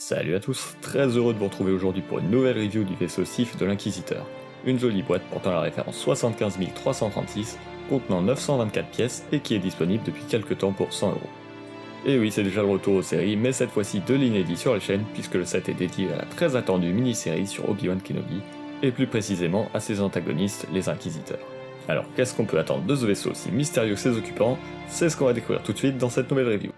Salut à tous, très heureux de vous retrouver aujourd'hui pour une nouvelle review du vaisseau Sith de l'Inquisiteur. Une jolie boîte portant la référence 75 336, contenant 924 pièces et qui est disponible depuis quelques temps pour 100€. Et oui, c'est déjà le retour aux séries, mais cette fois-ci de l'inédit sur la chaîne, puisque le set est dédié à la très attendue mini-série sur Obi-Wan Kenobi, et plus précisément à ses antagonistes, les Inquisiteurs. Alors qu'est-ce qu'on peut attendre de ce vaisseau aussi mystérieux que ses occupants? C'est ce qu'on va découvrir tout de suite dans cette nouvelle review.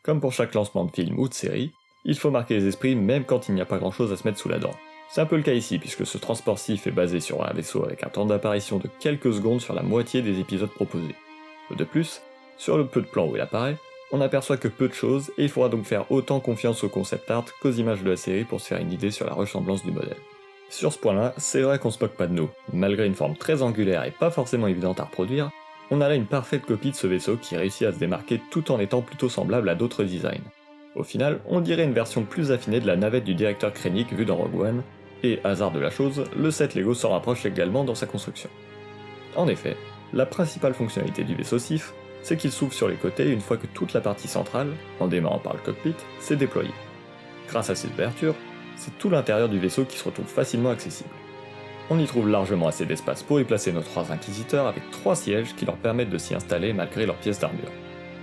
Comme pour chaque lancement de film ou de série, il faut marquer les esprits même quand il n'y a pas grand chose à se mettre sous la dent. C'est un peu le cas ici puisque ce transport Sith est basé sur un vaisseau avec un temps d'apparition de quelques secondes sur la moitié des épisodes proposés. De plus, sur le peu de plans où il apparaît, on n'aperçoit que peu de choses et il faudra donc faire autant confiance au concept art qu'aux images de la série pour se faire une idée sur la ressemblance du modèle. Sur ce point-là, c'est vrai qu'on se moque pas de nous. Malgré une forme très angulaire et pas forcément évidente à reproduire, on a là une parfaite copie de ce vaisseau qui réussit à se démarquer tout en étant plutôt semblable à d'autres designs. Au final, on dirait une version plus affinée de la navette du directeur Krennic vue dans Rogue One, et hasard de la chose, le set Lego s'en rapproche également dans sa construction. En effet, la principale fonctionnalité du vaisseau Sith, c'est qu'il s'ouvre sur les côtés une fois que toute la partie centrale, en démarrant par le cockpit, s'est déployée. Grâce à cette ouverture, c'est tout l'intérieur du vaisseau qui se retrouve facilement accessible. On y trouve largement assez d'espace pour y placer nos 3 inquisiteurs avec 3 sièges qui leur permettent de s'y installer malgré leurs pièces d'armure.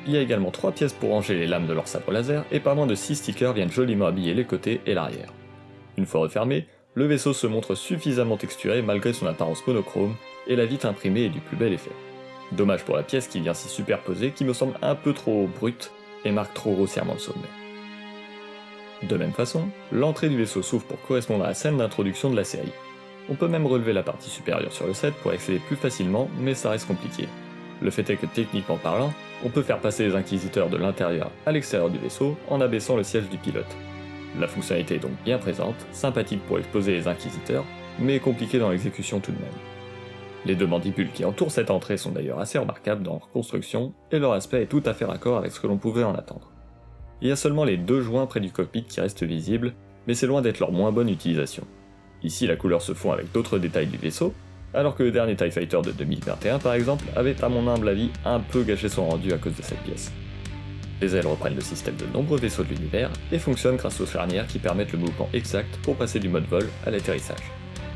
Il y a également 3 pièces pour ranger les lames de leur sabre laser et pas moins de 6 stickers viennent joliment habiller les côtés et l'arrière. Une fois refermé, le vaisseau se montre suffisamment texturé malgré son apparence monochrome et la vitre imprimée est du plus bel effet. Dommage pour la pièce qui vient s'y superposer qui me semble un peu trop brute et marque trop grossièrement le sommet. De même façon, l'entrée du vaisseau s'ouvre pour correspondre à la scène d'introduction de la série. On peut même relever la partie supérieure sur le set pour accéder plus facilement, mais ça reste compliqué. Le fait est que techniquement parlant, on peut faire passer les inquisiteurs de l'intérieur à l'extérieur du vaisseau en abaissant le siège du pilote. La fonctionnalité est donc bien présente, sympathique pour exposer les inquisiteurs, mais compliquée dans l'exécution tout de même. Les 2 mandibules qui entourent cette entrée sont d'ailleurs assez remarquables dans leur construction, et leur aspect est tout à fait raccord avec ce que l'on pouvait en attendre. Il y a seulement les 2 joints près du cockpit qui restent visibles, mais c'est loin d'être leur moins bonne utilisation. Ici, la couleur se fond avec d'autres détails du vaisseau, alors que le dernier TIE Fighter de 2021 par exemple avait à mon humble avis un peu gâché son rendu à cause de cette pièce. Les ailes reprennent le système de nombreux vaisseaux de l'univers et fonctionnent grâce aux charnières qui permettent le mouvement exact pour passer du mode vol à l'atterrissage.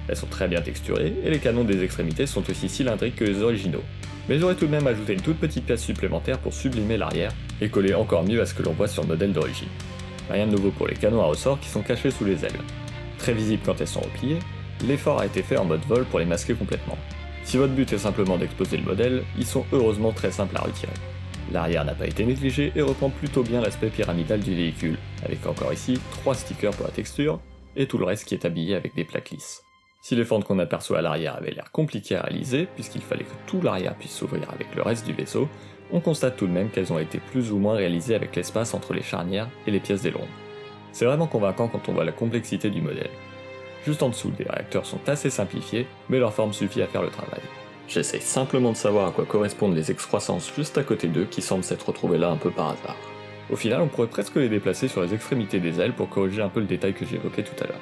Elles sont très bien texturées et les canons des extrémités sont aussi cylindriques que les originaux, mais j'aurais tout de même ajouté une toute petite pièce supplémentaire pour sublimer l'arrière et coller encore mieux à ce que l'on voit sur le modèle d'origine. Rien de nouveau pour les canons à ressort qui sont cachés sous les ailes. Très visibles quand elles sont repliées, l'effort a été fait en mode vol pour les masquer complètement. Si votre but est simplement d'exposer le modèle, ils sont heureusement très simples à retirer. L'arrière n'a pas été négligé et reprend plutôt bien l'aspect pyramidal du véhicule, avec encore ici 3 stickers pour la texture, et tout le reste qui est habillé avec des plaques lisses. Si les fentes qu'on aperçoit à l'arrière avaient l'air compliquées à réaliser, puisqu'il fallait que tout l'arrière puisse s'ouvrir avec le reste du vaisseau, on constate tout de même qu'elles ont été plus ou moins réalisées avec l'espace entre les charnières et les pièces d'aileron. C'est vraiment convaincant quand on voit la complexité du modèle. Juste en dessous, les réacteurs sont assez simplifiés, mais leur forme suffit à faire le travail. J'essaie simplement de savoir à quoi correspondent les excroissances juste à côté d'eux qui semblent s'être retrouvées là un peu par hasard. Au final, on pourrait presque les déplacer sur les extrémités des ailes pour corriger un peu le détail que j'évoquais tout à l'heure.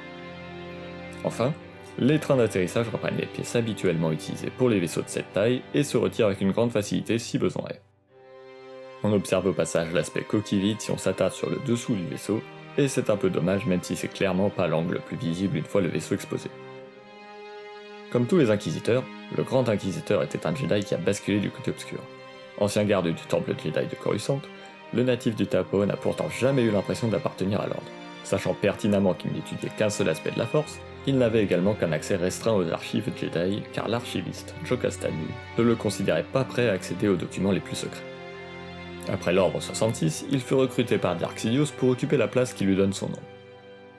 Enfin, les trains d'atterrissage reprennent les pièces habituellement utilisées pour les vaisseaux de cette taille et se retirent avec une grande facilité si besoin est. On observe au passage l'aspect coquille vide si on s'attarde sur le dessous du vaisseau, et c'est un peu dommage même si c'est clairement pas l'angle le plus visible une fois le vaisseau exposé. Comme tous les inquisiteurs, le Grand Inquisiteur était un Jedi qui a basculé du côté obscur. Ancien garde du temple Jedi de Coruscant, le natif du Tapo n'a pourtant jamais eu l'impression d'appartenir à l'ordre. Sachant pertinemment qu'il n'étudiait qu'un seul aspect de la Force, il n'avait également qu'un accès restreint aux archives Jedi, car l'archiviste Joe Castelli ne le considérait pas prêt à accéder aux documents les plus secrets. Après l'Ordre 66, il fut recruté par Dark Sidious pour occuper la place qui lui donne son nom.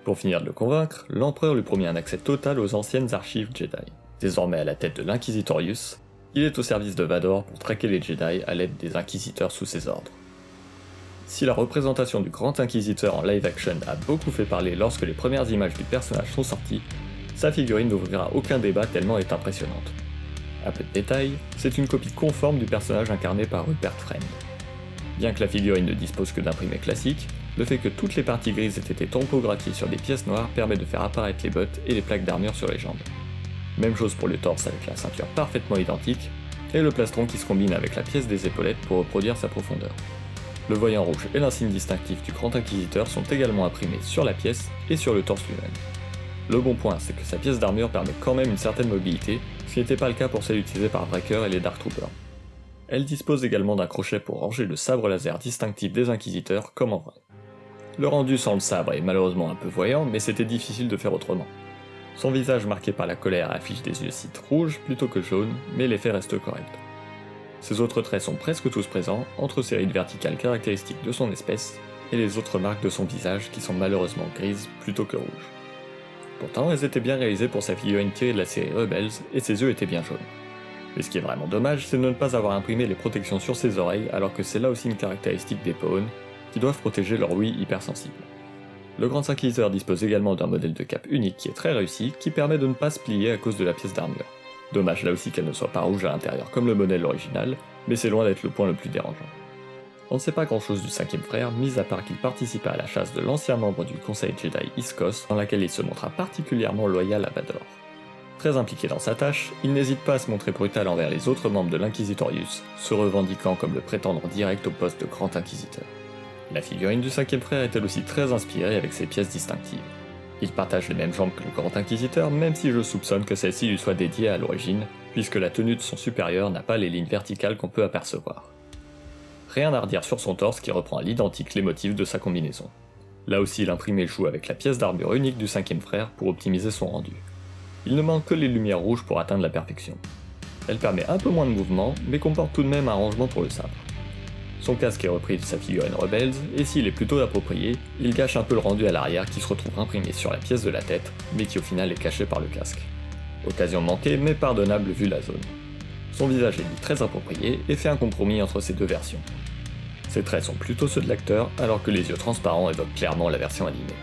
Pour finir de le convaincre, l'Empereur lui promit un accès total aux anciennes archives Jedi. Désormais à la tête de l'Inquisitorius, il est au service de Vador pour traquer les Jedi à l'aide des Inquisiteurs sous ses ordres. Si la représentation du Grand Inquisiteur en live action a beaucoup fait parler lorsque les premières images du personnage sont sorties, sa figurine n'ouvrira aucun débat tellement elle est impressionnante. Un peu de détail, c'est une copie conforme du personnage incarné par Rupert Friend. Bien que la figurine ne dispose que d'imprimés classiques, le fait que toutes les parties grises aient été tompographiées sur des pièces noires permet de faire apparaître les bottes et les plaques d'armure sur les jambes. Même chose pour le torse avec la ceinture parfaitement identique, et le plastron qui se combine avec la pièce des épaulettes pour reproduire sa profondeur. Le voyant rouge et l'insigne distinctif du Grand Inquisiteur sont également imprimés sur la pièce et sur le torse lui-même. Le bon point, c'est que sa pièce d'armure permet quand même une certaine mobilité, ce qui n'était pas le cas pour celle utilisée par Wrecker et les Dark Troopers. Elle dispose également d'un crochet pour ranger le sabre laser distinctif des Inquisiteurs comme en vrai. Le rendu sans le sabre est malheureusement un peu voyant, mais c'était difficile de faire autrement. Son visage marqué par la colère affiche des yeux cites rouges plutôt que jaunes, mais l'effet reste correct. Ses autres traits sont presque tous présents, entre ses rides verticales caractéristiques de son espèce, et les autres marques de son visage qui sont malheureusement grises plutôt que rouges. Pourtant, elles étaient bien réalisées pour sa figurine tirée de la série Rebels, et ses yeux étaient bien jaunes. Mais ce qui est vraiment dommage, c'est de ne pas avoir imprimé les protections sur ses oreilles, alors que c'est là aussi une caractéristique des Pawns, qui doivent protéger leur ouïe hypersensible. Le Grand Inquisiteur dispose également d'un modèle de cape unique qui est très réussi, qui permet de ne pas se plier à cause de la pièce d'armure. Dommage là aussi qu'elle ne soit pas rouge à l'intérieur comme le modèle original, mais c'est loin d'être le point le plus dérangeant. On ne sait pas grand chose du cinquième frère, mis à part qu'il participa à la chasse de l'ancien membre du Conseil Jedi Iskos, dans laquelle il se montra particulièrement loyal à Vador. Très impliqué dans sa tâche, il n'hésite pas à se montrer brutal envers les autres membres de l'Inquisitorius, se revendiquant comme le prétendant direct au poste de Grand Inquisiteur. La figurine du cinquième frère est elle aussi très inspirée avec ses pièces distinctives. Il partage les mêmes jambes que le Grand Inquisiteur, même si je soupçonne que celle-ci lui soit dédiée à l'origine, puisque la tenue de son supérieur n'a pas les lignes verticales qu'on peut apercevoir. Rien à redire sur son torse qui reprend à l'identique les motifs de sa combinaison. Là aussi l'imprimé joue avec la pièce d'armure unique du cinquième frère pour optimiser son rendu. Il ne manque que les lumières rouges pour atteindre la perfection. Elle permet un peu moins de mouvement, mais comporte tout de même un rangement pour le sabre. Son casque est repris de sa figurine Rebels, et s'il est plutôt approprié, il gâche un peu le rendu à l'arrière qui se retrouve imprimé sur la pièce de la tête, mais qui au final est caché par le casque. Occasion manquée, mais pardonnable vu la zone. Son visage est dit très approprié et fait un compromis entre ces deux versions. Ses traits sont plutôt ceux de l'acteur, alors que les yeux transparents évoquent clairement la version animée.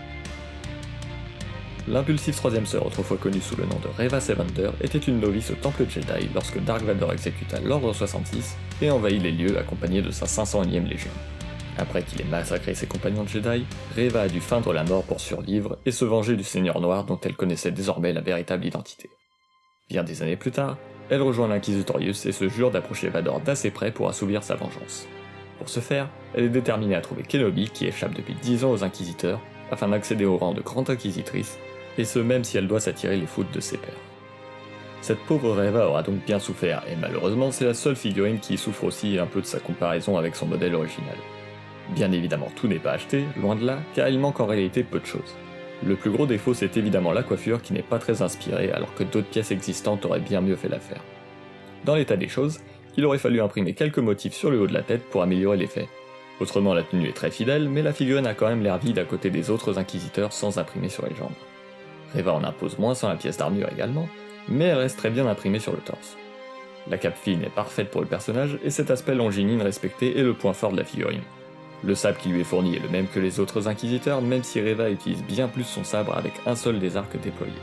L'impulsive troisième sœur, autrefois connue sous le nom de Reva Sevander, était une novice au Temple Jedi lorsque Dark Vador exécuta l'Ordre 66 et envahit les lieux accompagné de sa 501e Légion. Après qu'il ait massacré ses compagnons de Jedi, Reva a dû feindre la mort pour survivre et se venger du Seigneur Noir dont elle connaissait désormais la véritable identité. Bien des années plus tard, elle rejoint l'Inquisitorius et se jure d'approcher Vador d'assez près pour assouvir sa vengeance. Pour ce faire, elle est déterminée à trouver Kenobi qui échappe depuis 10 ans aux Inquisiteurs, afin d'accéder au rang de Grande Inquisitrice, et ce même si elle doit s'attirer les foudres de ses pairs. Cette pauvre Reva aura donc bien souffert, et malheureusement c'est la seule figurine qui souffre aussi un peu de sa comparaison avec son modèle original. Bien évidemment tout n'est pas acheté, loin de là, car il manque en réalité peu de choses. Le plus gros défaut c'est évidemment la coiffure qui n'est pas très inspirée alors que d'autres pièces existantes auraient bien mieux fait l'affaire. Dans l'état des choses, il aurait fallu imprimer quelques motifs sur le haut de la tête pour améliorer l'effet. Autrement la tenue est très fidèle, mais la figurine a quand même l'air vide à côté des autres inquisiteurs sans imprimer sur les jambes. Reva en impose moins sans la pièce d'armure également, mais elle reste très bien imprimée sur le torse. La cape fine est parfaite pour le personnage et cet aspect longiligne respecté est le point fort de la figurine. Le sabre qui lui est fourni est le même que les autres inquisiteurs, même si Reva utilise bien plus son sabre avec un seul des arcs déployés.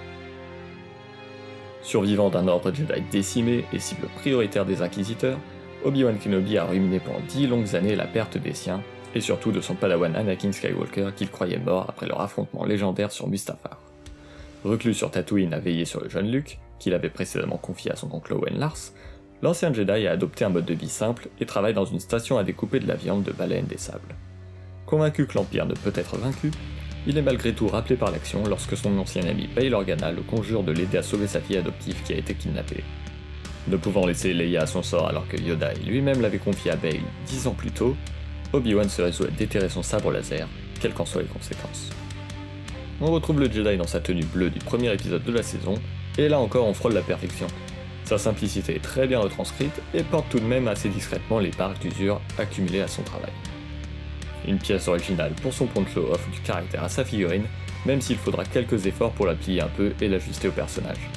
Survivant d'un ordre Jedi décimé et cible prioritaire des inquisiteurs, Obi-Wan Kenobi a ruminé pendant 10 longues années la perte des siens, et surtout de son padawan Anakin Skywalker qu'il croyait mort après leur affrontement légendaire sur Mustafar. Reclus sur Tatooine à veiller sur le jeune Luke, qu'il avait précédemment confié à son oncle Owen Lars, l'ancien Jedi a adopté un mode de vie simple et travaille dans une station à découper de la viande de baleines des sables. Convaincu que l'Empire ne peut être vaincu, il est malgré tout rappelé par l'action lorsque son ancien ami Bail Organa le conjure de l'aider à sauver sa fille adoptive qui a été kidnappée. Ne pouvant laisser Leia à son sort alors que Yoda lui-même l'avait confié à Bail 10 ans plus tôt, Obi-Wan se résout à déterrer son sabre laser, quelles qu'en soient les conséquences. On retrouve le Jedi dans sa tenue bleue du premier épisode de la saison, et là encore on frôle la perfection. Sa simplicité est très bien retranscrite et porte tout de même assez discrètement les marques d'usure accumulées à son travail. Une pièce originale pour son poncho offre du caractère à sa figurine, même s'il faudra quelques efforts pour la plier un peu et l'ajuster au personnage.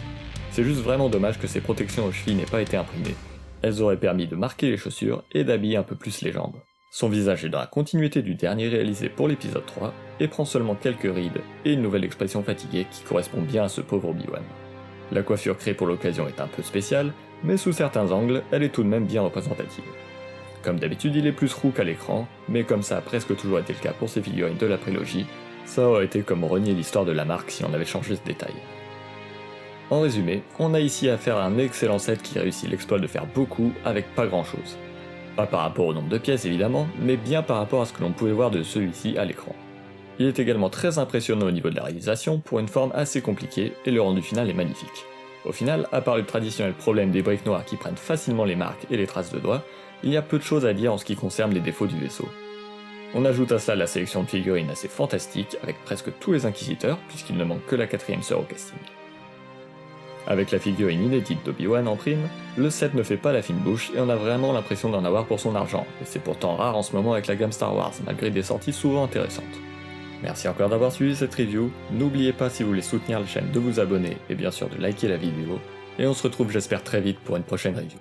C'est juste vraiment dommage que ses protections aux chevilles n'aient pas été imprimées. Elles auraient permis de marquer les chaussures et d'habiller un peu plus les jambes. Son visage est dans la continuité du dernier réalisé pour l'épisode 3, et prend seulement quelques rides et une nouvelle expression fatiguée qui correspond bien à ce pauvre Obi-Wan. La coiffure créée pour l'occasion est un peu spéciale, mais sous certains angles, elle est tout de même bien représentative. Comme d'habitude, il est plus roux qu'à l'écran, mais comme ça a presque toujours été le cas pour ces figurines de la prélogie, ça aurait été comme renier l'histoire de la marque si on avait changé ce détail. En résumé, on a ici affaire à un excellent set qui réussit l'exploit de faire beaucoup avec pas grand chose. Pas par rapport au nombre de pièces évidemment, mais bien par rapport à ce que l'on pouvait voir de celui-ci à l'écran. Il est également très impressionnant au niveau de la réalisation pour une forme assez compliquée et le rendu final est magnifique. Au final, à part le traditionnel problème des briques noires qui prennent facilement les marques et les traces de doigts, il y a peu de choses à dire en ce qui concerne les défauts du vaisseau. On ajoute à cela la sélection de figurines assez fantastique avec presque tous les inquisiteurs puisqu'il ne manque que la 4ème sœur au casting. Avec la figurine inédite d'Obi-Wan en prime, le set ne fait pas la fine bouche et on a vraiment l'impression d'en avoir pour son argent, et c'est pourtant rare en ce moment avec la gamme Star Wars, malgré des sorties souvent intéressantes. Merci encore d'avoir suivi cette review, n'oubliez pas si vous voulez soutenir la chaîne de vous abonner et bien sûr de liker la vidéo, et on se retrouve j'espère très vite pour une prochaine review.